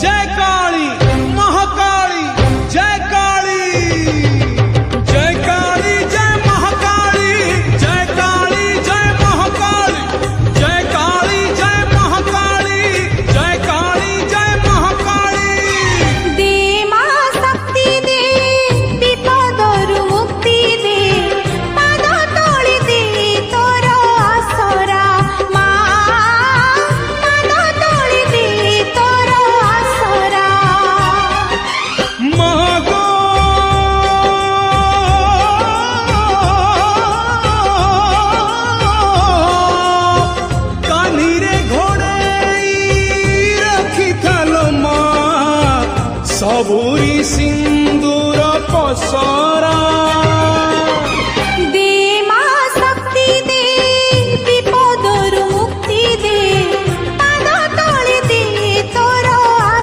जय काली महाकाली जय काली जय काली जय महाकाली जय काली जय महाकाली जय काली जय महाकाली जय काली जय महाकाली दे मां शक्ति दे विपदरु मुक्ति दे पाद तोଳି दे तोर आसरा मां पाद तोଳି दे तोर आसरा महागो कान्हीरे घोड़ेई रखिथालो मां सबुरी सिंदूर पसरा